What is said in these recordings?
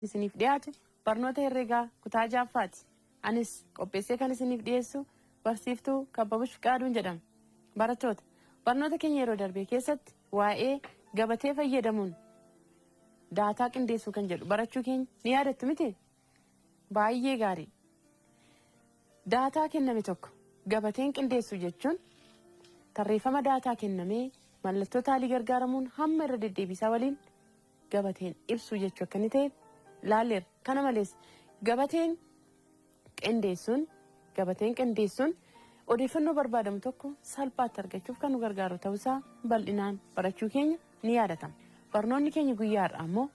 isiniif dhiyaatu barnoota herreegaa kutaa ja'affaati. Anis qopheessee kan isiniif dhiyeessu barsiiftuu Kabbabush Qaaduun jedhama. Barattoota barnoota keenya yeroo darbee keessatti waa'ee gabatee fayyadamuun daataa qindeessuu kan jedhu barachuu keenya ni yaadattu miti? Baay'ee gaarii. Daataa kenname tokko gabateen qindeessuu jechuun tarreeffama daataa kennamee mallattoo taalii gargaaramuun hamma irra deddeebisaa waliin gabateen ibsuu jechuu akka inni ta'e laalleerra. Kana malees gabateen qindeessuun odeeffannoo barbaadamu tokko salphaatti argachuuf kan nu gargaaru ta'uusaa bal'inaan barachuu keenya ni yaadatama. Barnoonni keenya guyyaa har'aa immoo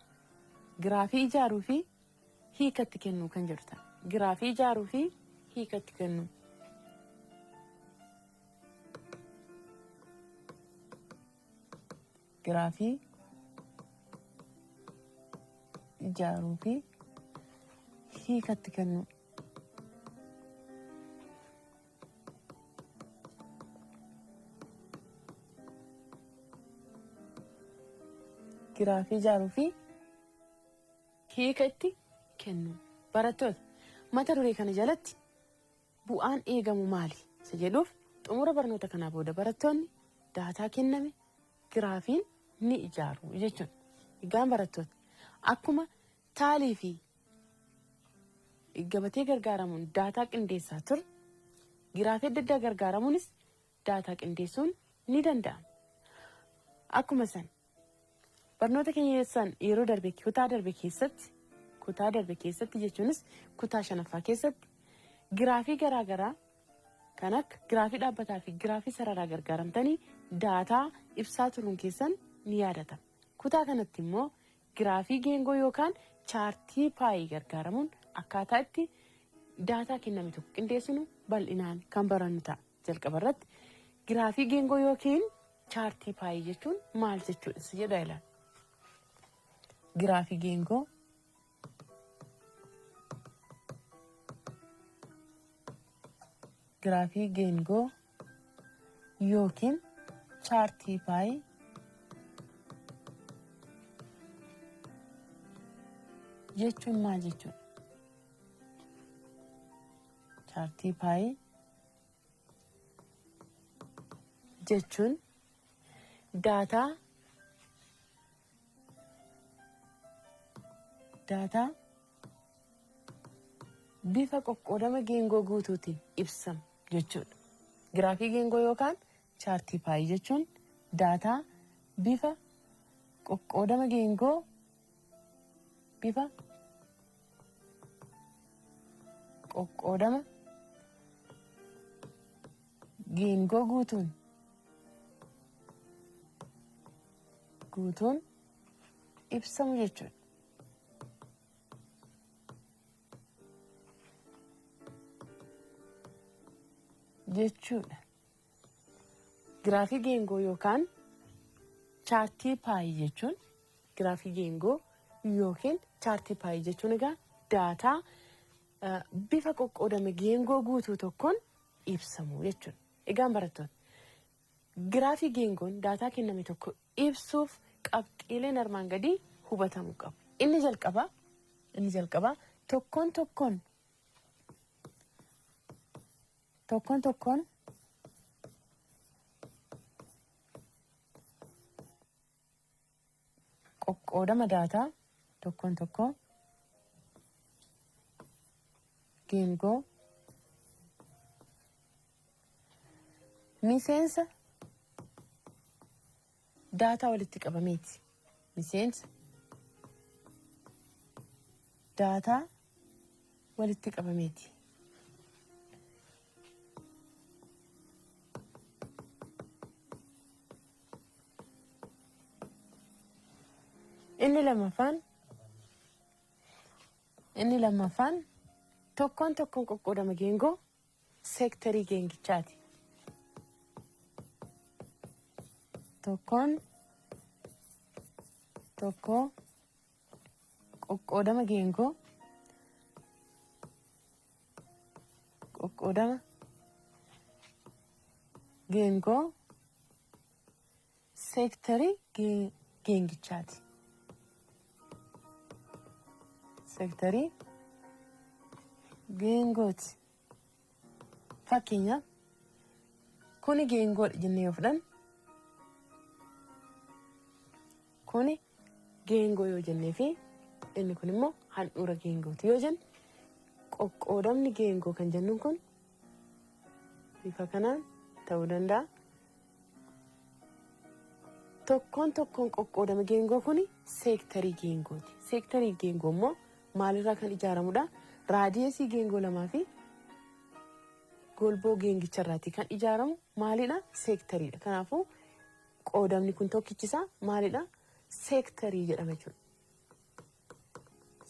giraafii ijaaruu fi hiikatti kennuu kan jedhu ta'a. Giraafii ijaaruu fi hiikatti kennuu. Giraafii ijaaruu fi hiikatti kennuu. Giraafii ijaaruu fi hiikatti kennuu. Barattoota mata duree kana jalatti bu'aan eegamu maali isa jedhuuf xumura barnoota kanaa booda barattoonni daataa kenname giraafiin ni ijaaru jechuudha. Egaan barattoota akkuma taalii fi gabatee gargaaramuun daataa qindeessaa ture giraafii adda addaa gargaaramuunis daataa qindeessuun ni danda'ama. Akkuma san barnoota keenya yeroo darbe kutaa darbe keessatti jechuunis kutaa shanaffaa keessatti giraafii garaagaraa kan akka giraafii dhaabbataa fi giraafii sararaa gargaaramtanii daataa ibsaa turuun keessan ni yaadatama. Kutaa kanatti immoo giraafii geengoo yookaan chaartii paayii gargaaramuun akkaataa itti daataa kenname tokko qindeessinu bal'inaan kan barannu ta'a. Jalqaba irratti giraafii geengoo yookiin chaartii paayii jechuun maal jechuudha jedha ilaala. Giraafii geengoo yookiin chaartii paayii jechuun maal jechuudha? Chaartii paayii jechuun daataa bifa qoqqoodama geengoo guutuutiin ibsamu jechuudha. Giraafii geengoo yookaan chaartii paayii jechuun daataa bifa qoqqoodama geengoo guutuun ibsamu jechuudha. Giraafii geengoo yookaan chaartii paayii jechuun egaa daataa bifa qoqqoodame geengoo guutuu tokkoon ibsamu jechuudha. Egaan barattoota giraafii geengoon daataa kenname tokko ibsuuf qabxiileen armaan gadii hubatamuu qabu. Inni jalqabaa tokkoon qoqqoodama daataa tokkoon geengoo miseensa daataa walitti qabameeti. Miseensa daataa walitti qabameeti. Inni lammaffaan tokkoon qoqqoodama geengoo seektarii geengichaati. Tokkoon qoqqoodama geengoo seektarii geengichaati. seektarii geengooti. Fakkeenya kuni geengoodha jennee yoo fudhan kuni geengoo yoo jennee fi inni kun immoo handhuura geengooti yoo jennu qoqqoodamni geengoo kan jennuun kun bifa kanaan ta'uu danda'a. Tokkoon qoqqoodame geengoo kuni seektarii geengooti. Seektarii geengoo immoo maalirraa kan ijaaramudha? Raadiyeesii geengoo lamaa fi golboo geengicharraatii kan ijaaramu maalidha? Seektariidha. Kanaafuu qoodamni kun tokkichisaa maalidha? Seektarii jedhama jechuudha.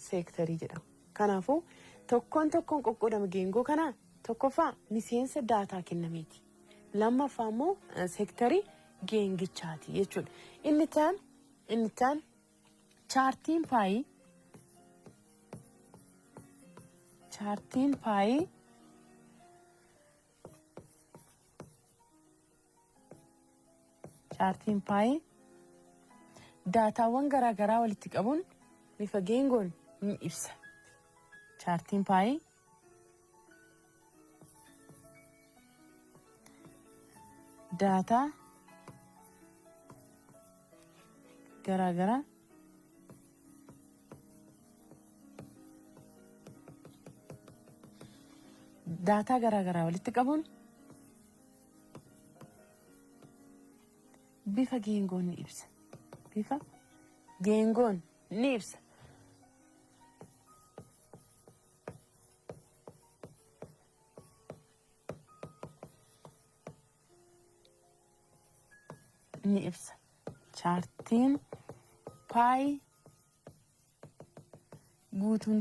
Seektarii jedhama. Kanaafuu tokkoon qoqqoodame geengoo kanaa tokkoffaa miseensa daataa kennameeti. Lammaffaa immoo seektarii geengichaati jechuudha. Inni taan chaartiin paayii daataawwan garaagaraa walitti qabuun bifa geengoon ni ibsa. Chaartiin paayii daataa garaagaraa walitti qabuun bifa geengoon ni ibsa. Bifa geengoon ni ibsa. Chaartiin paayii guutuun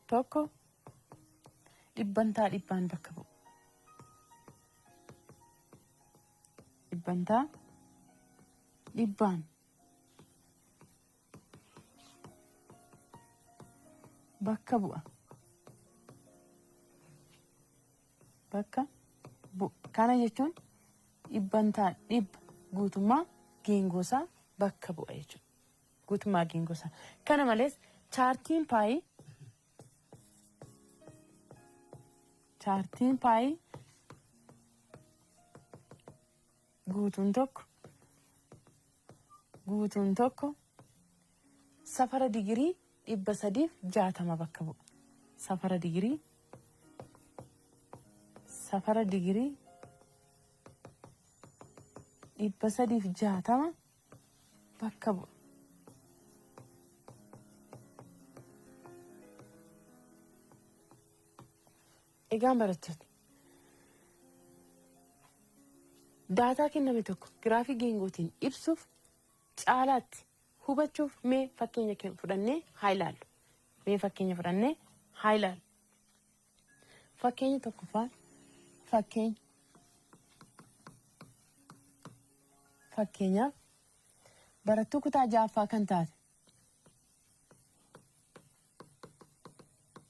tokko dhibbantaa dhibbaan bakka bu'u. Dhibbantaa dhibbaan bakka bu'a. Kana jechuun dhibbantaa dhibba guutummaa geengoosaa bakka bu'a jechuudha. Guutummaa geengoosaa. Kana malees chaartiin paayii guutuun tokko safara digirii 360 bakka bu'a. Safara digirii 360 bakka bu'a. Egaan barattoota daataa kenname tokko giraafii geengootiin ibsuuf caalaatti hubachuuf mee fakkeenya fudhannee haa ilaallu. Fakkeenya tokkoffaa fakkeenyaaf barattuu kutaa 6ffaa kan taate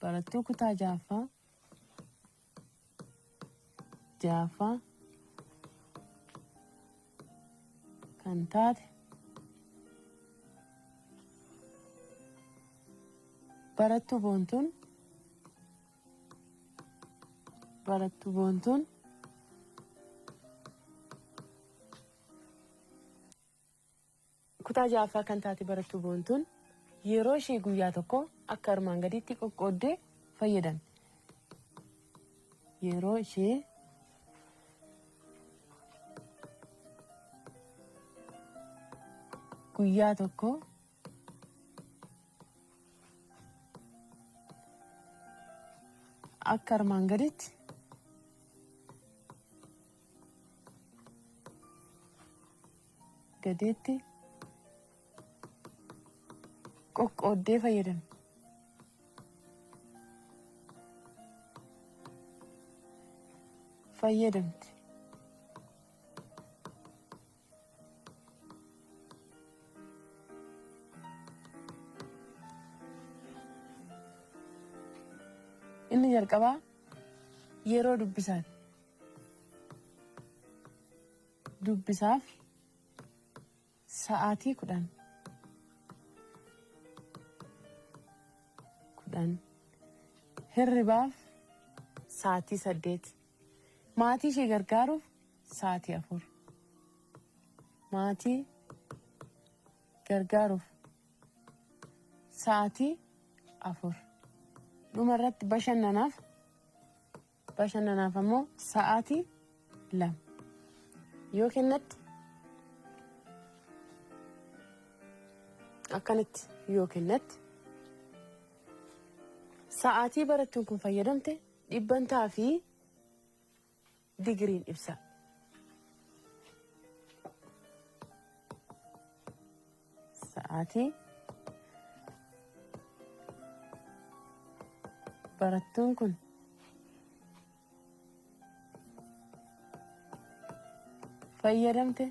barattuu kutaa 6ffaa kan taate barattuu boontuun kutaa 6ffaa kan taate barattuu boontuun yeroo ishee guyyaa tokko akka armaan gadiitti qoqqooddee fayyadamte. Yeroo ishee guyyaa tokko akka armaan gadiitti qoqqooddee fayyadamte. Inni jalqabaa yeroo dubbisaaf sa'aatii kudhan hirribaaf sa'aatii 8 maatii ishee gargaaruuf sa'aatii 4 maatii gargaaruuf sa'aatii 4 dhumarratti bashannanaaf ammoo sa'aatii 2 yoo kennatti akkanatti yoo kennatti sa'aatii barattuun kun fayyadamte dhibbantaa fi digriin ibsa. Sa'aatii barattuun kun fayyadamte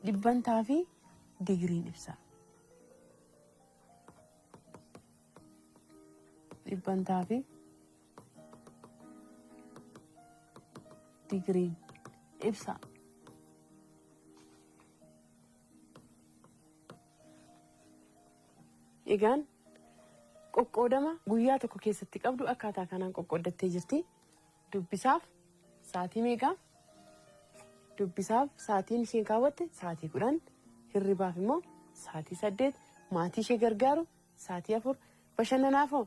dhibbantaa fi digriin ibsa. dhibbantaa fi digriin ibsa. Egaan qoqqoodama guyyaa tokko keessatti qabdu akkaataa kanaan qoqqoodattee jirti. Dubbisaaf sa'aatii meeqa? Dubbisaaf sa'aatiin isheen kaawwatte sa'aatii 10, hirribaaf immoo sa'aatii 8, maatii ishee gargaaru sa'aatii 4, bashannanaafoo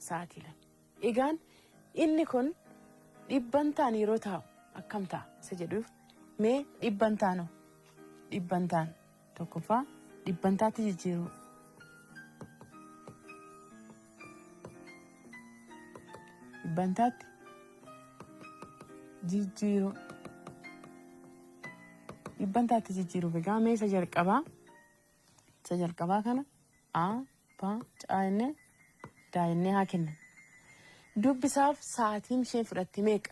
sa'aatii 2. Egaan inni kun dhibbantaan yeroo taa'u akkam ta'a isa jedhuuf mee dhibbantaan tokkoffaa dhibbantaatti jijjiiruu. Dhibbantaatti jijjiiruu. Dhibbantaatti jijjiiruu egaa mee isa jalqabaa kana A, B, C jennee daa'imnee haa kennan. Dubbisaaf sa'aatiin isheen fudhatte meeqa?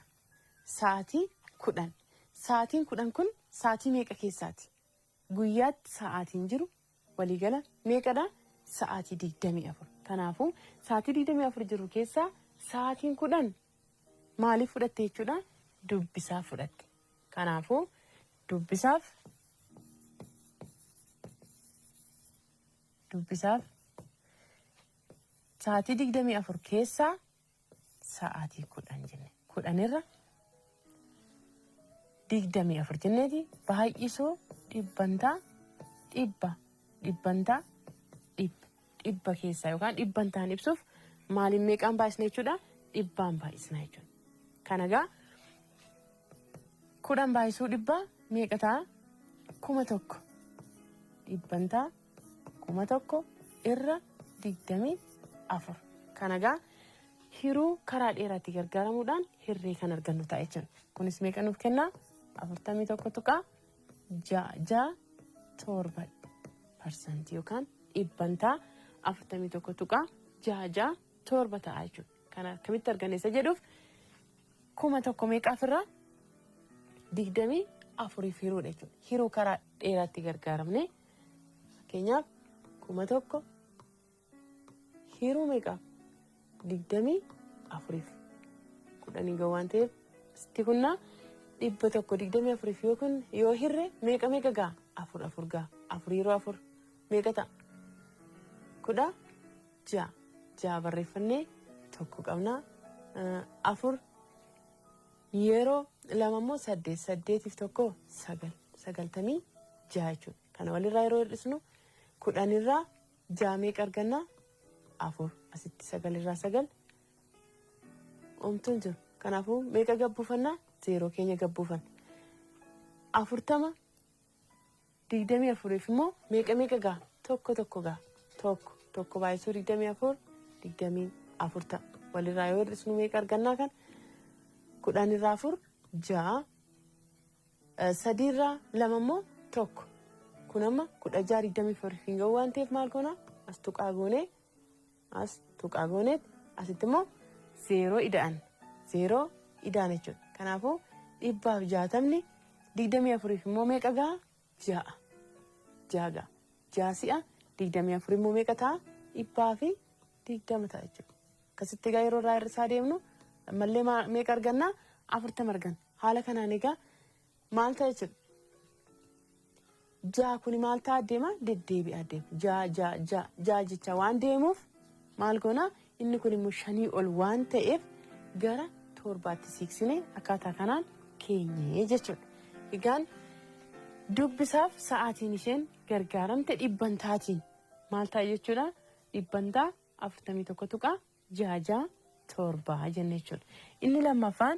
Sa'aatii 10. Sa'aatiin 10 kun sa'aatii meeqa keessaati? Guyyaatti sa'aatiin jiru waliigala meeqadha? Sa'aatii 24. Kanaafuu sa'aatii 24 jiru keessaa sa'aatiin 10 maaliif fudhatte jechuudha? Dubbisaaf fudhatte. Kanaafuu dubbisaaf sa'aatii 24 keessaa sa'aatii 10 jenne. 10 irra 24 jenneeti baay'isoo dhibbantaa dhibba keessaa yookaan dhibbantaan ibsuuf maaliin meeqaan baay'isna jechuudha? Dhibbaan baay'isna jechuudha. Kana egaa 10 baay'isuu dhibbaa meeqa ta'a? 1,000. Dhibbantaa 1,000 irra 24. Kana egaa hiruu karaa dheeraatti gargaaramuudhaan hirree kan argannu ta'a jechuudha. Kunis meeqa nuuf kennaa? 41.67% yookaan dhibbantaa 41.67 ta'a jechuudha. Kana akkamitti arganneessa jedhuuf 1,000 meeqaaf irraa 24 hiruudha jechuudha. Hiruu karaa dheeraatti gargaaramne fakkeenyaaf 1,000 hiruu meeqaaf 24 10 gawaan ta'eef itti kunnaa 124 yookaan yoo hirre meeqa gaa? 4 gaa. 4 yeroo 4 meeqa ta'a? 16 barreeffannee tokko qabna. 4 yeroo 2 immoo 8 tokko 9 90 jechuudha. Kana walirraa yeroo hir'isnu 10 irraa 6 meeqa arganna? 4 asitti 9 irraa 9 omtuun jiru. Kanaafuu meeqa gabbuufannaa? 0 keenya gabbuufan. 40 24 immoo meeqa gaa? Tokko gaa. Tokko baay'isuu 24 ta'a. Walirraa yoo hir'isnu meeqa argannaa kan? 10 irraa 4 6 3 irraa 2 immoo tokko. Kun amma 16 24 hin ga'u waan ta'eef maal goona? As tuqaa goonee asitti immoo 0 ida'an. 0 ida'an jechuudha. Kanaafuu 160 24 immoo meeqa gaa? 6 gaa. 6 si'a 24 immoo meeqa ta'a? 120 ta'a jechuudha. Akkasitti egaa yeroo irraa hir'isaa deemnu ammallee meeqa argannaa? 40 arganna. Haala kanaan egaa maal ta'e jechuudha. Jaa kuni maal ta'a adeema deddeebi'a adeema jaa jecha waan deemuuf maal goona inni kun immoo 5 ol waan ta'eef gara 7tti siiqsine akkaataa kanaan keenyee jechuudha. Egaan dubbisaaf sa'aatiin isheen gargaaramte dhibbantaatiin maal ta'a jechuudha. Dhibbantaa 41.67 jenne jechuudha. Inni lammaffaan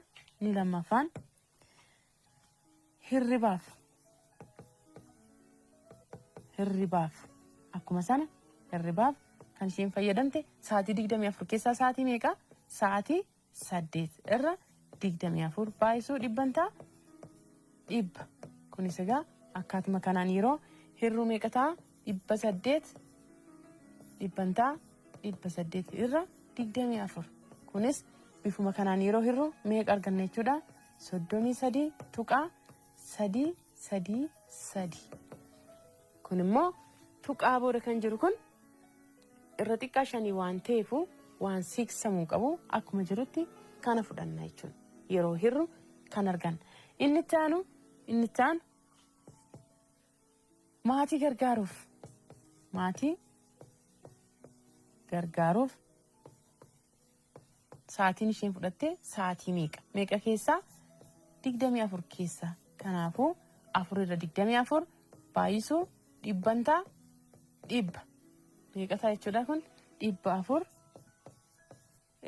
hirribaaf akkuma sana hirribaaf kan isheen fayyadamte sa'aatii 24 keessaa sa'aatii meeqa? Sa'aatii 8 irra 24 baay'isuu dhibbantaa dhibba. Kunis egaa akkaatuma kanaan yeroo hirruu meeqa ta'a? 800 dhibbantaa 800 irra 24. Kunis bifuma kanaan yeroo hirruu meeqa arganna jechuudha? 33.333. Kun immoo tuqaa booda kan jiru kun irra xiqqaa 5 waan ta'eefu waan siiqsamuu qabu akkuma jirutti kana fudhanna jechuudha. Yeroo hirru kan arganna. Inni itti aanu maatii gargaaruuf sa'aatiin isheen fudhatte sa'aatii meeqa keessaa? 24 keessaa. Kanaafuu 4 irra 24 baay'isuu dhibbantaa dhibba. Meeqa ta'a jechuudha kun? 400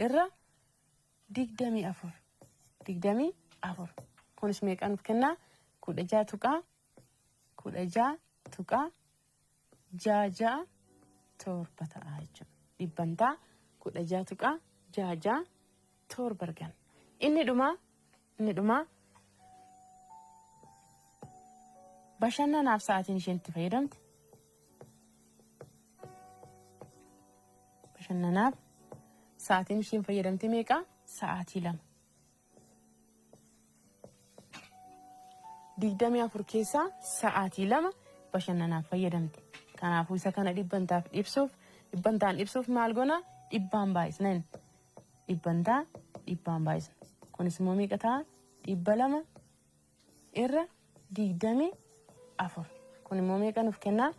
irra 24. Kunis meeqa nuuf kennaa? 16.67 ta'a jechuudha. Dhibbantaa 16.67 argan. Inni dhumaa bashannanaaf sa'aatiin isheen itti fayyadamte. Bashannanaaf sa'aatiin isheen fayyadamte meeqa? Sa'aatii 2. 24 keessaa sa'aatii 2 bashannanaaf fayyadamte. Kanaafuu isa kana dhibbantaan ibsuuf maal goona? Dhibbaan baay'isna. Kunis immoo meeqa ta'a? 200 irra 24. Kun immoo meeqa nuuf kennaa?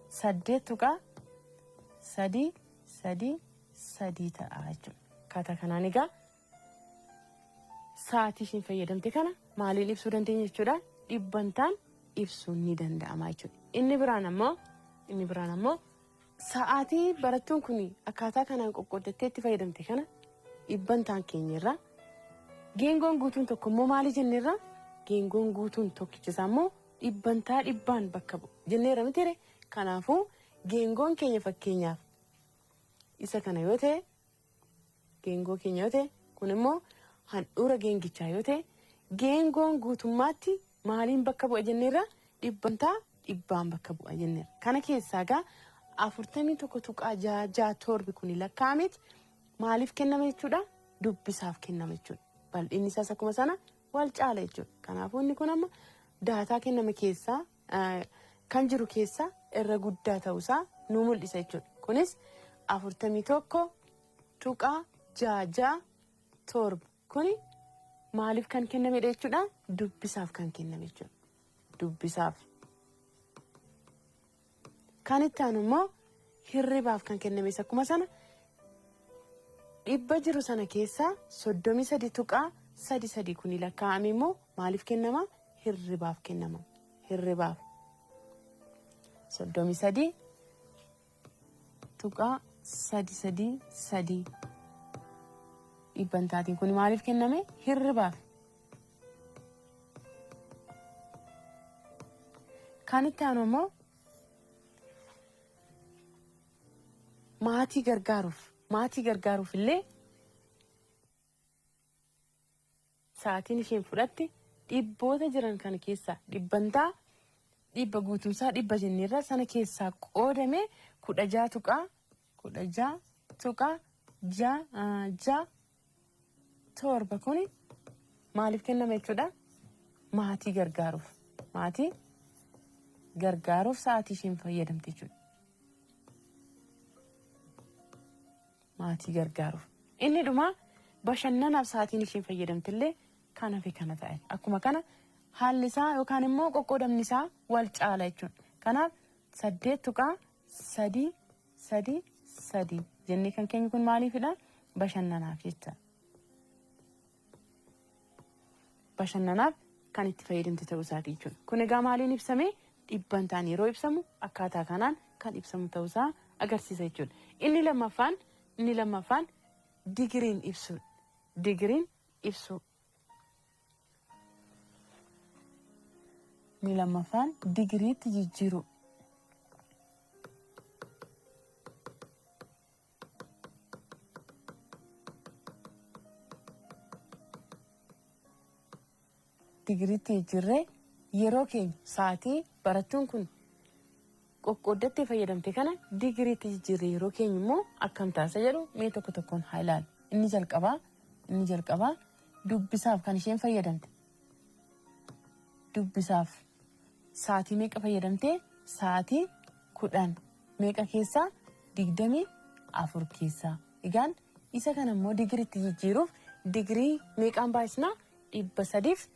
8.333 ta'a jechuudha. Akkaataa kanaan egaa sa'aatii isheen fayyadamte kana maaliin ibsuu dandeenya jechuudha? Dhibbantaan ibsuun ni danda'ama jechuudha. Inni biraan ammoo sa'aatii barattuun kun akkaataa kanaan qoqqooddattee itti fayyadamte kana dhibbantaan keenyarra geengoon guutuun tokko immoo maali jenneerra? Geengoon guutuun tokkichisaa immoo dhibbantaa dhibbaan bakka bu'u jenneera mitiire. Kanaafuu geengoon keenya fakkeenyaaf isa kana yoo ta'e geengoo keenya yoo ta'e kun immoo handhuura geengichaa yoo ta'e geengoon guutummaatti maaliin bakka bu'a jenneerra? Dhibbantaa dhibbaan bakka bu'a jenneera. Kana keessaa egaa 41.67 kun lakkaa'ameet maaliif kenname jechuudha? Dubbisaaf kenname jechuudha. Bal'inni isaas akkuma sana wal caala jechuudha. Kanaafuu inni kun amma daataa kenname keessaa kan jiru keessaa irra guddaa ta'uusaa nu mul'isa jechuudha. Kunis 41.67 kuni maaliif kan kennamedha jechuudha? Dubbisaaf kan kenname jechuudha. Dubbisaaf. Kan itti aanu immoo hirribaaf kan kenname akkuma sana dhibba jiru sana keessaa 33.33 kuni lakkaa'ame immoo maaliif kennama? Hirribaaf kennama. Hirribaaf 33.333 dhibbantaatiin kuni maaliif kenname? Hirribaaf. Kan itti aanu immoo maatii gargaaruuf illee sa'aatiin isheen fudhatte dhibboota jiran kana keessaa dhibbantaa dhibba guutumsaa dhibba jenneerra sana keessaa qoodame 16.67 kuni maaliif kenname jechuudha? Maatii gargaaruuf sa'aatii isheen fayyadamte jechuudha. Maatii gargaaruuf. Inni dhumaa bashannanaaf sa'aatiin isheen fayyadamtillee kana fi kana ta'e. Akkuma kana haalli isaa yookaan immoo qoqqoodamni isaa wal caala jechuudha. Kanaaf 8 tuqaa 3 3 3 jennee kan keenya kun maaliifidha? Bashannanaaf jecha. Bashannanaaf kan itti fayyadamte ta'uu isaati jechuudha. Kun egaa maaliin ibsame? Dhibbantaan yeroo ibsamu akkaataa kanaan kan ibsamu ta'uu isaa agarsiisa jechuudha. Inni lammaffaan digiriin ibsu. Digiriin ibsu. Inni lammaffaan digiriitti jijjiiru. Digiriitti jijjiirree yeroo keenya sa'aatii barattuun kun qoqqoodattee fayyadamte kana digiriitti jijjiirree yeroo keenya immoo akkam taasa jedhu mee tokko tokkoon haa ilaalu. Inni jalqabaa dubbisaaf kan isheen fayyadamte. Dubbisaaf sa'aatii meeqa fayyadamte? Sa'aatii 10 meeqa keessaa? 24 keessaa. Egaan isa kana immoo digiriitti jijjiiruuf digirii meeqaan baay'isna? 360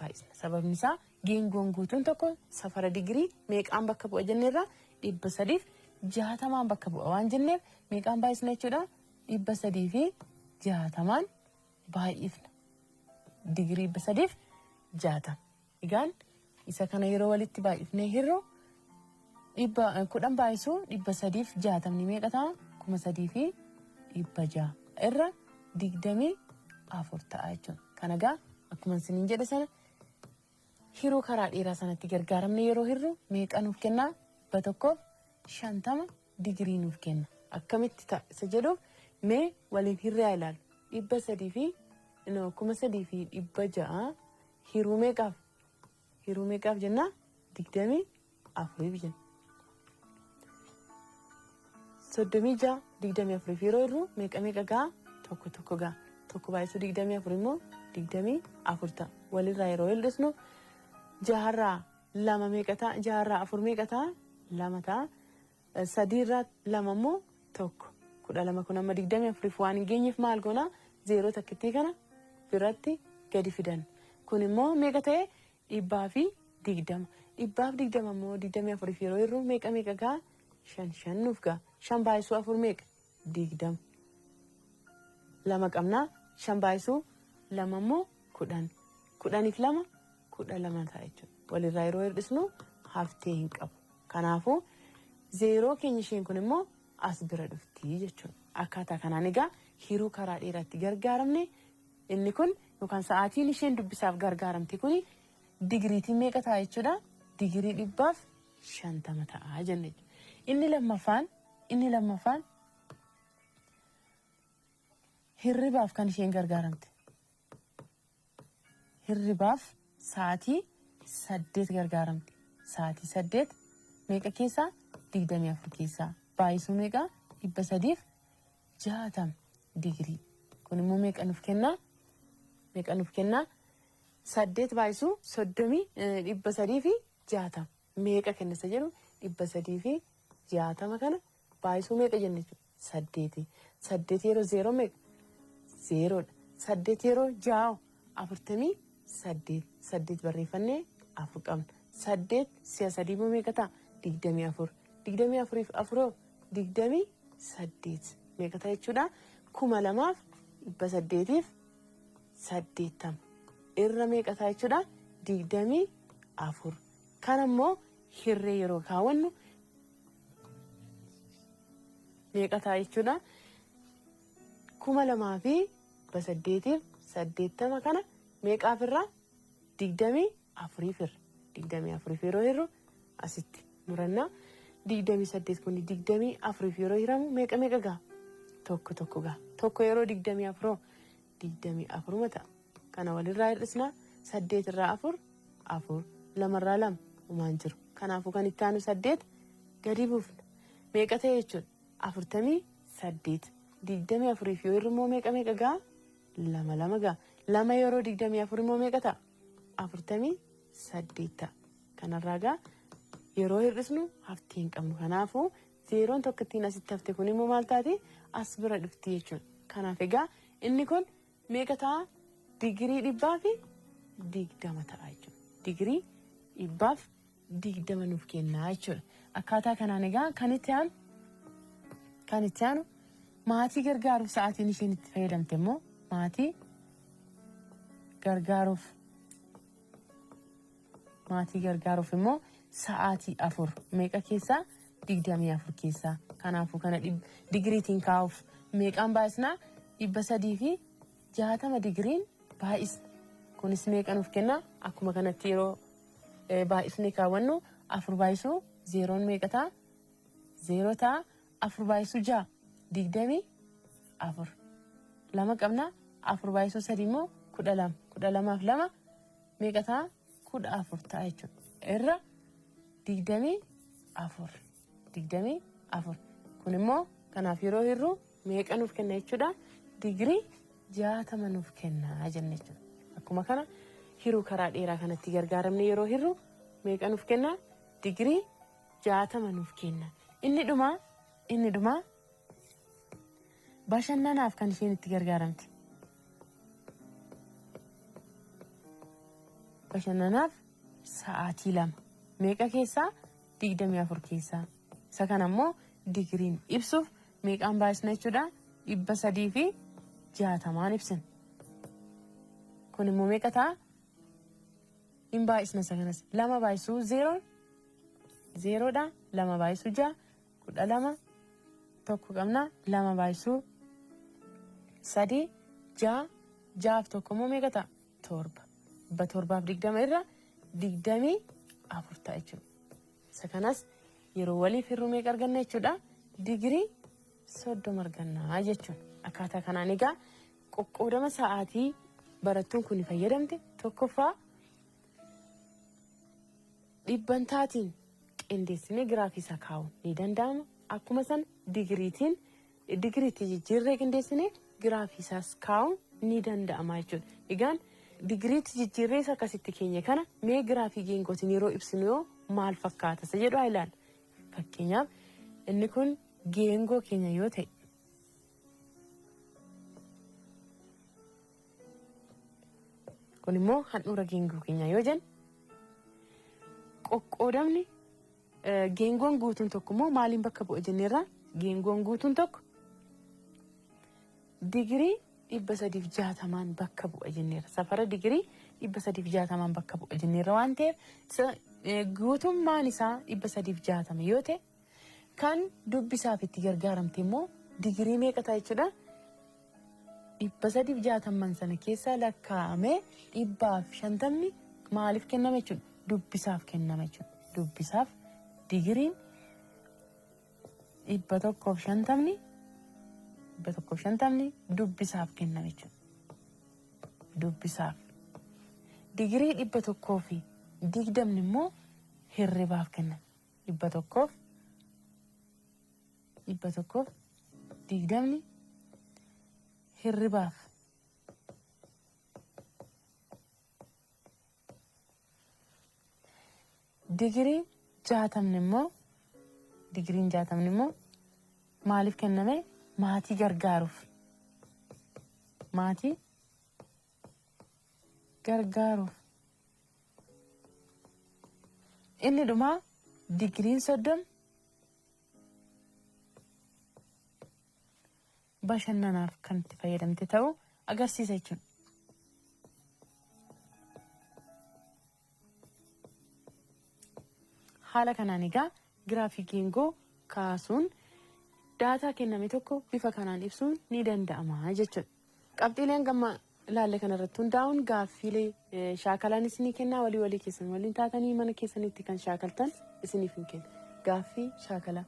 baay'isna. Sababni isaa geengoon guutuun tokko safara digirii meeqaan bakka bu'a jenneerra? 360 bakka bu'a waan jenneef meeqaan baay'isna jechuudha? 360 baay'ifna. Digirii 360. Egaan isa kana yeroo walitti baay'ifnee hirru 10 baay'isuu 360 ni meeqa ta'a? 3600 irra 24 ta'a jechuudha. Kana egaa akkuma isiniin jedhe sana hiruu karaa dheeraa sanatti gargaaramne yeroo hirru meeqa nuuf kenna? 150 digirii nuuf kenna. Akkamitti ta'a isa jedhuuf mee waliin hirree haa ilaalu. 3,600 hiruu meeqaaf? Hiruu meeqaaf jenna? 24 jenna. 36 24 yeroo hirru meeqa ga'a? Tokko ga'a. Tokko baay'isuu 24 immoo 24 ta'a. Walirraa yeroo hir'isnu 6 2 meeqa ta'a? 6 4 meeqa ta'a? 2 ta'a. 3 irraa 2 immoo 1. 12 kun amma 24 waan hin geenyeef maal goona? 0 takkittii kana biratti gadi fidan. Kun immoo meeqa ta'e? 120. 120 immoo 24 yeroo hirru meeqa ga'a? 5 nuuf ga'a. 5 baay'isuu 4 meeqa? 20. 2 qabnaa. 5 baay'isuu 2 immoo 10. 10 2 12 ta'a jechuudha. Walirraa yeroo hir'isnu haftee hin qabu. Kanaafuu 0 keenya isheen kun immoo as bira dhufti jechuudha. Akkaataa kanaan egaa hiruu karaa dheeraatti gargaaramne inni kun yookaan sa'aatiin isheen dubbisaaf gargaaramte kun digiriitiin meeqa ta'a jechuudha? Digirii 150 ta'a jenna jechuudha. Inni lammaffaan hirribaaf kan isheen gargaaramte. Hirribaaf sa'aatii 8 gargaaramte. Sa'aatii 8 meeqa keessaa? 24 keessaa. Baay'isuu meeqa? 360 digirii. Kun immoo meeqa nuuf kenna? 8 baay'isuu 360 meeqa kenna isa jedhu? 360 kana baay'isuu meeqa jenna jechuudha? 8. 8 yeroo 0 meeqa? 0dha. 8 yeroo 6 48. 8 barreeffannee 4 qabna. 8 si'a 3 immoo meeqa ta'a? 24. 24 fi 4 28 meeqa ta'a jechuudha? 2880 irra meeqa ta'a jechuudha? 24. Kana immoo hirree yeroo kaawwannu meeqa ta'a jechuudha? 2080 kana meeqaaf irraa? 24 irra. 24 yeroo hirru asitti murannaa. 28 kun 24 yeroo hiramu meeqa ga'a? Tokko ga'a. Tokko yeroo 24 ta'a. Kana walirraa hir'isna 8 irraa 4 2 irraa 2 umaan jiru. Kanaafuu kan itti aanu 8 gadi buufna. Meeqa ta'e jechuudha? 48. 24 yoo hirru immoo meeqa ga'a? 2 ga'a. 2 yeroo 24 immoo meeqa ta'a? 48 ta'a. Kanarraa ga'a yeroo hir'isnu haftii hin qabnu. Kanaafuu 0 tokkittiin asitti hafte kun immoo maal taati? As bira dhufti jechuudha. Kanaaf egaa inni kun meeqa ta'a? Digirii 150 digdama ta'a jechuudha. Digirii dhibbaaf digdama nuuf kennaa jechuudha. Akkaataa kanaan egaa kan itti aanu maatii gargaaruuf sa'aatiin isheen itti fayyadamte immoo maatii gargaaruuf immoo sa'aatii 4 meeqa keessaa 24 keessaa. Kanaafuu kana digiriitiin kaa'uuf meeqaan baay'isnaa 360 digiriin baay'isna. Kunis meeqa nuuf kenna akkuma kanatti yeroo baay'isnee kaawwannu 4 baay'isuu 0 meeqa ta'a 0 ta'a 4 baay'isuu 6 24 lama qabna 4 baay'isuu 3 immoo 12 12 fi 2 meeqa ta'a 14 ta'a jechuudha. Irra 24 kun immoo kanaaf yeroo hirru meeqa nuuf kenna jechuudha. Digirii 60 nuuf kenna jenne jechuudha. Akkuma kana hiruu karaa dheeraa kanatti gargaaramne yeroo hirru meeqa nuuf kenna digirii 60 nuuf kenna. Inni dhumaa bashannanaaf kan isheen itti gargaaramte. Bashannanaaf sa'aatii 2 meeqa keessaa 24 keessaa. Isa kana immoo digiriin ibsuuf meeqaan baay'isna jechuudha 360 ibsina. Kun immoo meeqa ta'a hin baay'isna isa kanas 2 baay'isuu 0 0dha 2 baay'isuu 6 12 tokko qabna 2 baay'isuu 3 6 6 tokko immoo meeqa ta'a 7 720 irra 24 ta'a jechuudha. Isa kanas yeroo waliif hirruu meeqa arganna jechuudha digirii 30 argannaa jechuudha. Akkaataa kanaan egaa qoqqoodama sa'aatii barattuun kun fayyadamte tokkoffaa dhibbantaatiin qindeessinee giraafii isaa kaa'uun ni danda'ama. Akkuma san digiriitti jijjiirree qindeessinee giraafii isaas kaa'uun ni danda'ama jechuudha. Egaan digiriitti jijjiirree isa akkasitti keenya kana mee giraafii geengootiin yeroo ibsinu yoo maal fakkaata isa jedhu haa ilaallu. Fakkeenyaaf inni kun geengoo keenya yoo ta'e kun immoo handhuura geengoo keenya yoo jennu qoqqoodamni geengoon guutuun tokko immoo maaliin bakka bu'a jenneerra geengoon guutuun tokko digirii 360 bakka bu'a jenneerra. Safara digirii 360 bakka bu'a jenneerra waan ta'eef guutummaan isaa 360 yoo ta'e kan dubbisaaf itti gargaaramte immoo digirii meeqa ta'a jechuudha 360 sana keessaa lakkaa'amee 150 maaliif kenname jechuudha dubbisaaf kenname jechuudha. Dubbisaaf digiriin 150 dubbisaaf kenname jechuudha. Dubbisaaf digirii 120 immoo hirribaaf kenname. 120 hirribaaf digiriin 60 immoo maaliif kenname maatii gargaaruuf inni dhumaa digiriin 30 bashannanaaf kan itti fayyadamte ta'uu agarsiisa jechuudha. Haala kanaan egaa giraafii geengoo kaasuun daataa kenname tokko bifa kanaan ibsuun ni danda'ama jechuudha. Qabxiileen gamma ilaalle kanarratti hundaa'uun gaaffiilee shaakalaan isinii kennaa walii keessan waliin taatanii mana keessanitti kan shaakaltan isiniif hin kenna. Gaaffii shaakalaa.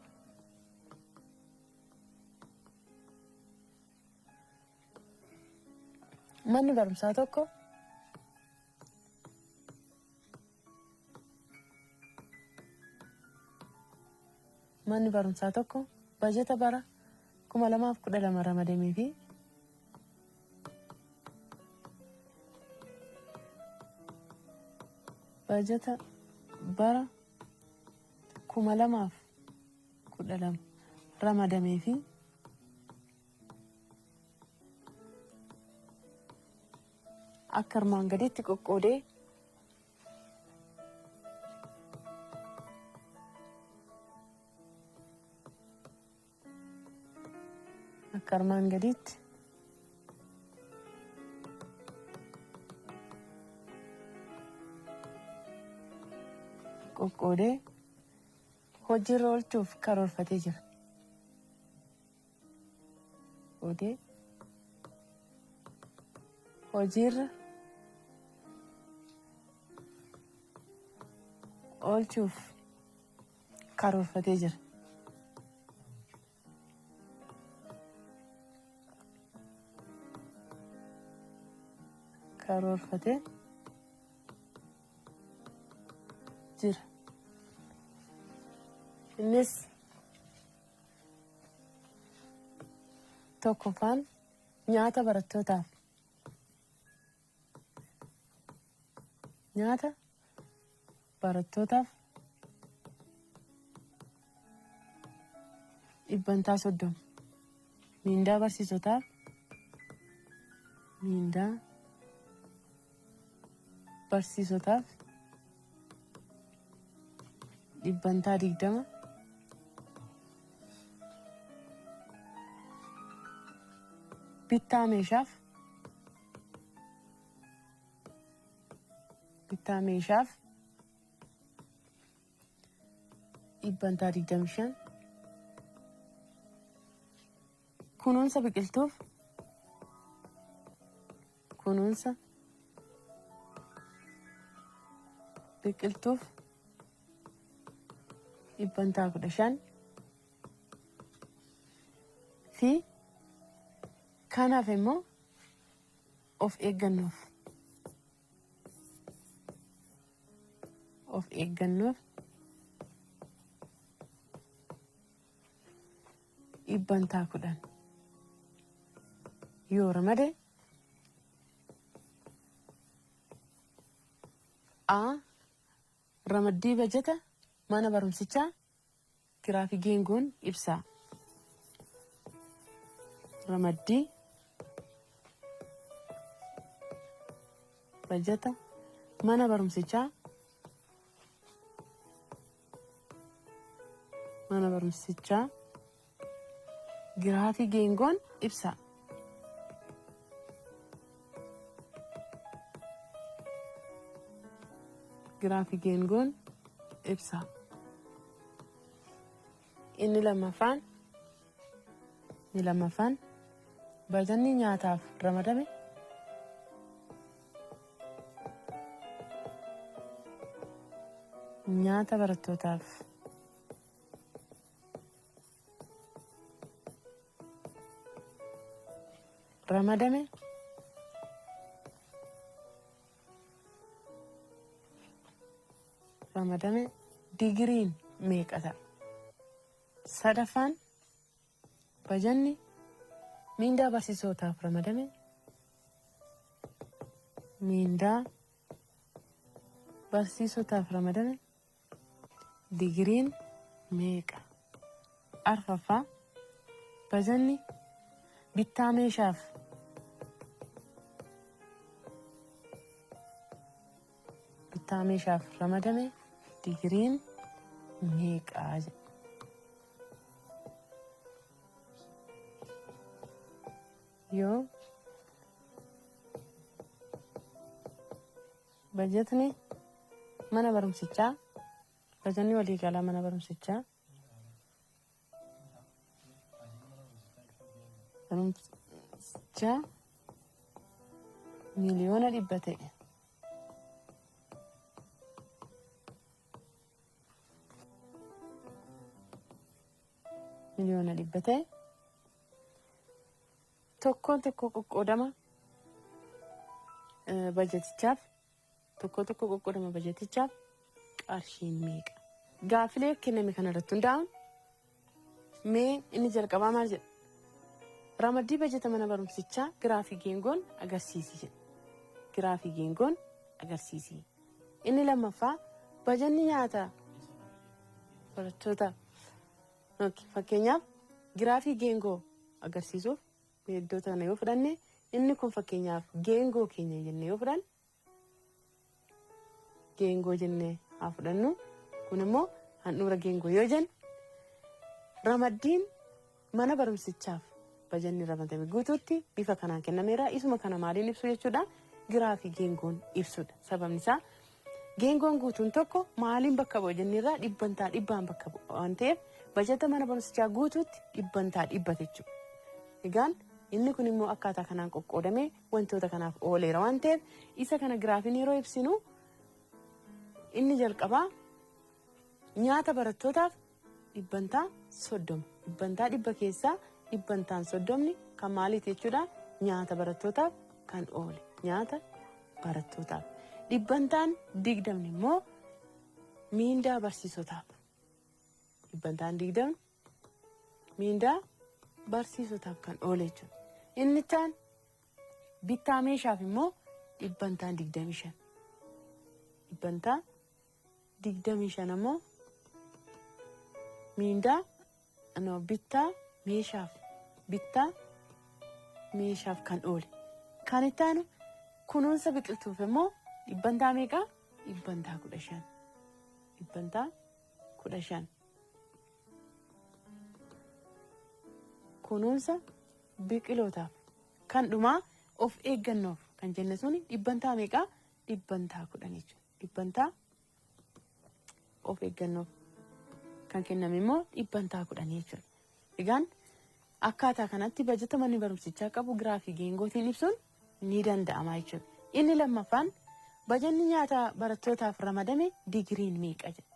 Manni barumsaa tokko bajeta bara 2012 ramadamee fi bajeta bara 2012 ramadamee fi akka armaan gadiitti qoqqoodee akka armaan gadiitti qoqqoodee hojiirra oolchuuf karoorfatee jira. Hojiirra oolchuuf karoorfatee jira. Karoorfatee jira. Innis tokkoffaan nyaata barattootaaf. Nyaata barattootaaf 30%. Mindaa barsiisotaaf mindaa barsiisotaaf 20%. Bittaa meeshaaf 25%. Kunuunsa biqiltuuf 15% fi kanaaf immoo of eeggannoof 10% yoo ramade ramaddii bajata mana barumsichaa Giraafii Geengoon ibsaa. Ramaddii bajata mana barumsichaa Giraafii Geengoon ibsaa. Giraafii Geengoon ibsaa. Inni lammaffaan bajanni nyaataaf ramadame nyaata barattootaaf ramadame digiriin meeqa ta'a? Sadaffaan bajanni mindaa barsiisotaaf ramadame digiriin meeqa? Arfaffaa bajanni bittaa meeshaaf ramadame digiriin meeqaa jedha. Yoo bajetni mana barumsichaa bajanni waliigalaa mana barumsichaa miliyoona 100 ta'e. Miliyoona 100 ta'e. Tokkoon tokko qoqqoodama bajetichaaf qarshiin meeqa? Gaaffilee kenname kanarratti hundaa'uun mee inni jalqabaa maal jedha? Ramaddii bajeta mana barumsichaa Giraafii Geengoon agarsiisi jedha. Giraafii Geengoon agarsiisi. Inni lammaffaa bajanni nyaata barattootaaf fakkeenyaaf Giraafii Geengoo agarsiisuuf iddoo kana yoo fudhanne inni kun fakkeenyaaf geengoo keenya jennee yoo fudhan geengoo jennee haa fudhannu. Kun immoo handhuura geengoo yoo jennu ramaddiin mana barumsichaaf bajanni ramadame guutuutti bifa kanaan kennameera. Isuma kana maaliin ibsu jechuudha? Giraafii geengoon ibsudha. Sababni isaa geengoon guutuun tokko maaliin bakka bu'a jenneerraa dhibbantaa dhibbaan bakka bu'a waan ta'eef bajata mana barumsichaa guutuutti dhibbantaa dhibbate jechuudha. Egaan inni kun immoo akkaataa kanaan qoqqoodamee wantoota kanaaf ooleera waan ta'eef isa kana giraafiin yeroo ibsinu inni jalqabaa nyaata barattootaaf dhibbantaa 30. Dhibbantaa dhibba keessaa dhibbantaan 30 kan maaliiti jechuudha? Nyaata barattootaaf kan oole. Nyaata barattootaaf. Dhibbantaan 20 immoo miindaa barsiisotaaf. Dhibbantaan 20 miindaa barsiisotaaf kan oole jechuudha. Inni taan bittaa meeshaaf immoo dhibbantaan 25. Dhibbantaa 25 immoo miindaa bittaa meeshaaf kan oole. Kan itti aanu kunuunsa biqiltuuf immoo dhibbantaa meeqa? Dhibbantaa 15. Dhibbantaa 15. Kunuunsa biqilootaaf kan dhumaa of eeggannoof kan jenne suni dhibbantaa meeqa? Dhibbantaa 10 jechuudha. Dhibbantaa of eeggannoof kan kenname immoo dhibbantaa 10 jechuudha. Egaan akkaataa kanatti bajata manni barumsichaa qabu giraafii geengootiin ibsuun ni danda'ama jechuudha. Inni lammaffaan bajanni nyaata barattootaaf ramadame digiriin meeqa jedha.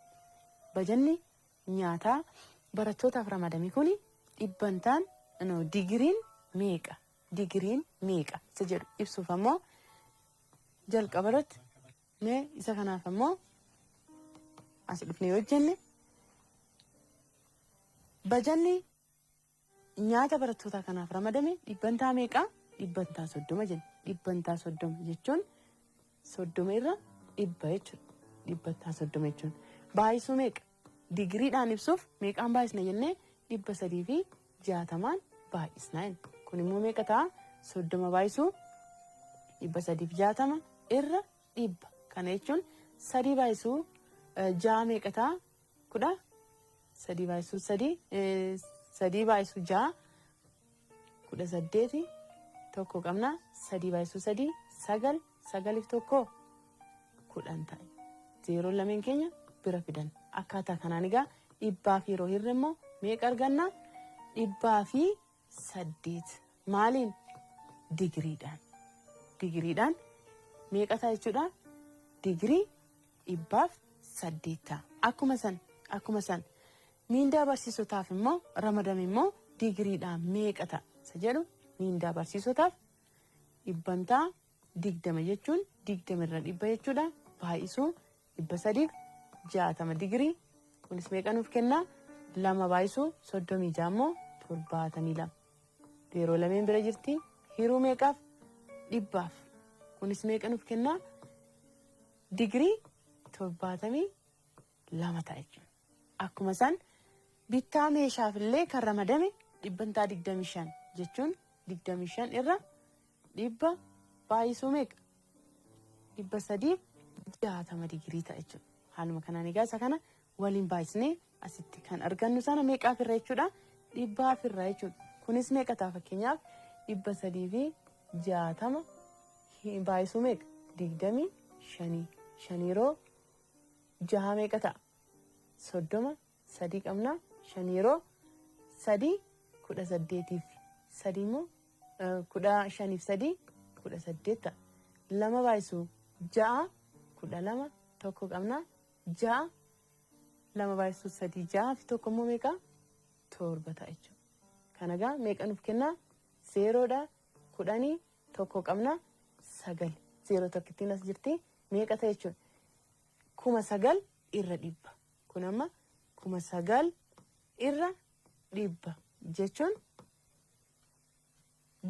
Bajanni nyaataa barattootaaf ramadame kuni dhibbantaan digiriin meeqa? Digiriin meeqa? Isa jedhu ibsuuf ammoo jalqaba irratti isa kanaaf ammoo as dhufnee hojjenne bajanni nyaata barattootaa kanaaf ramadame dhibbantaa meeqa? Dhibbantaa 30 jenna. Dhibbantaa 30 jechuun 30 irra dhibba jechuudha. Dhibbantaa 30 jechuun baay'isuu meeqa? Digiriidhaan ibsuuf meeqaan baay'isna jennee 360 baay'isna. Kun immoo meeqa ta'a? 30 baay'isuu 360 irra dhibba. Kana jechuun 3 baay'isuu 6 meeqa ta'a? 10. 3 baay'isuu 3 baay'isuu 6 18 tokko qabna. 3 baay'isuu 3 9 9 tokko 10 ta'a. 0 lameen keenya bira fidan. Akkaataa kanaan egaa dhibbaa fi yeroo hirre immoo meeqa arganna? 108. Maaliin? Digiriidhaan. Digiriidhaan meeqa ta'a jechuudha? Digirii 108 ta'a. Akkuma san miindaa barsiisotaaf immoo ramadame immoo digiriidhaan meeqa ta'a? Isa jedhu miindaa barsiisotaaf dhibbantaa 20 jechuun 20 irra dhibba jechuudha. Baay'isuu 360 digirii. Kunis meeqa nuuf kenna? 2 baay'isuu 36 immoo 72. Yeroo lameen bira jirti. Hiruu meeqaaf? Dhibbaaf. Kunis meeqa nuuf kenna? Digirii 72 ta'a jechuudha. Akkuma san bittaa meeshaaf illee kan ramadame dhibbantaa 25 jechuun 25 irra dhibba baay'isuu meeqa? 360 digirii ta'a jechuudha. Haaluma kanaan egaa isa kana waliin baay'isnee asitti kan argannu sana meeqaaf irra jechuudha? Dhibbaaf irra jechuudha. Kunis meeqa ta'a fakkeenyaaf 360 baay'isuu meeqa? 25. 5 yeroo 6 meeqa ta'a? 30. 3 qabna. 5 yeroo 3 18 3 immoo 15 3 18 ta'a. 2 baay'isuu 6 12 tokko qabna. 6 2 baay'isuu 3 6 fi tokko immoo meeqa? 7 ta'a jechuudha. Kana egaa meeqa nuuf kenna? 0dha. 10 tokko qabna. 9 0 tokkittiin as jirti. Meeqa ta'a jechuudha? 9,000 irra dhibba. Kun amma 9,000 irra dhibba jechuun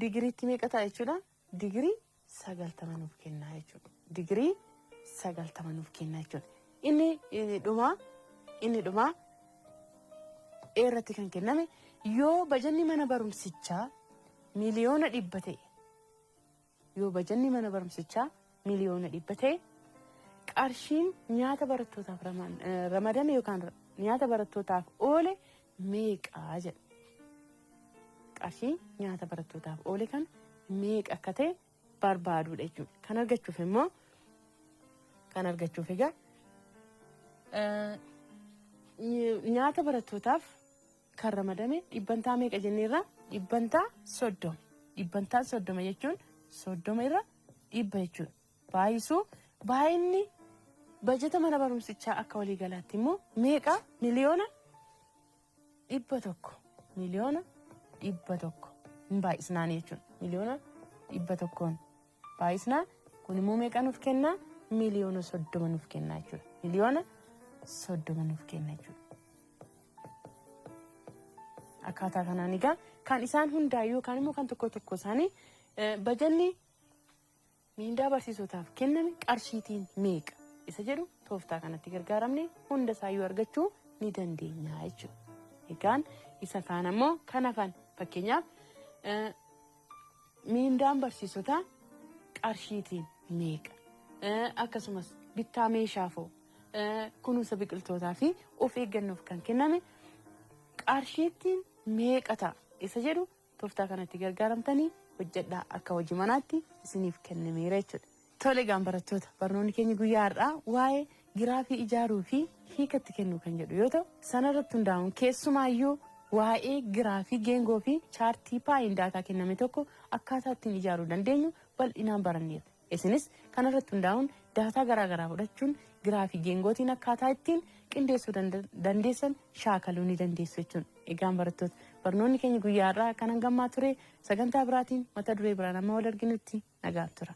digiriitti meeqa ta'a jechuudha? Digirii 90 nuuf kenna jechuudha. Digirii 90 nuuf kenna jechuudha. Inni dhumaa irratti kan kenname yoo bajanni mana barumsichaa miliyoona 100 ta'e yoo bajanni mana barumsichaa miliyoona 100 ta'e qarshiin nyaata barattootaaf ramadame yookaan nyaata barattootaaf oole meeqaa jedha. Qarshiin nyaata barattootaaf oole kan meeqa akka ta'e barbaaduudha jechuudha. Kan argachuuf egaa nyaata barattootaaf kan ramadame dhibbantaa meeqa jenneerra? Dhibbantaa 30. Dhibbantaa 30 jechuun 30 irra 100 jechuudha. Baay'inni bajeta mana barumsichaa akka walii galaatti immoo meeqa? Miliyoona 100. Miliyoona 100 hin baay'isnaan jechuudha. Miliyoona 100 baay'isnaa kun immoo meeqa nuuf kennaa? Miliyoona 30 nuuf kennaa jechuudha. Miliyoona 30 nuuf kenna jechuudha. Akkaataa kanaan egaa kan isaan hundaa yookaan immoo kan tokko isaanii bajanni miindaa barsiisotaaf kenname qarshiitiin meeqa isa jedhu tooftaa kanatti gargaaramne hunda isaayyuu argachuu ni dandeenya jechuudha. Egaan isa kaan ammoo kan hafan fakkeenyaaf miindaan barsiisotaa qarshiitiin meeqa akkasumas bittaa meeshaafoo kunuunsa biqiltootaa fi of eeggannoof kan kenname qarshiitiin meeqa ta'a isa jedhu tooftaa kanatti gargaaramtanii hojjedhaa akka hojii manaatti isiniif kennameera jechuudha. Tole egaan barattoota barnoonni keenya guyyaa har'aa waa'ee giraafii ijaaruu fi hiikatti kennuu kan jedhu yoo ta'u sanarratti hundaa'uun keessumaayyuu waa'ee giraafii geengoo fi chaartii paayin daataa kenname tokko akkaataa ittiin ijaaruu dandeenyu bal'inaan baranneera. Isinis kanarratti hundaa'uun daataa garaagaraa fudhachuun giraafii geengootiin akkaataa ittiin qindeessuu dandeessan shaakaluu ni dandeessu jechuudha. Egaan barattoota barnoonni keenya guyyaa har'aa kan hangammaa ture sagantaa biraatiin mata duree biraan amma wal arginutti nagaan tura.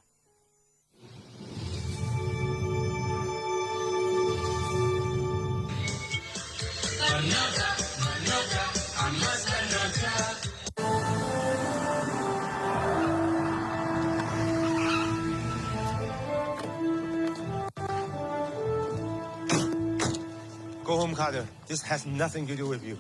Go home, Carter. This has nothing to do with you.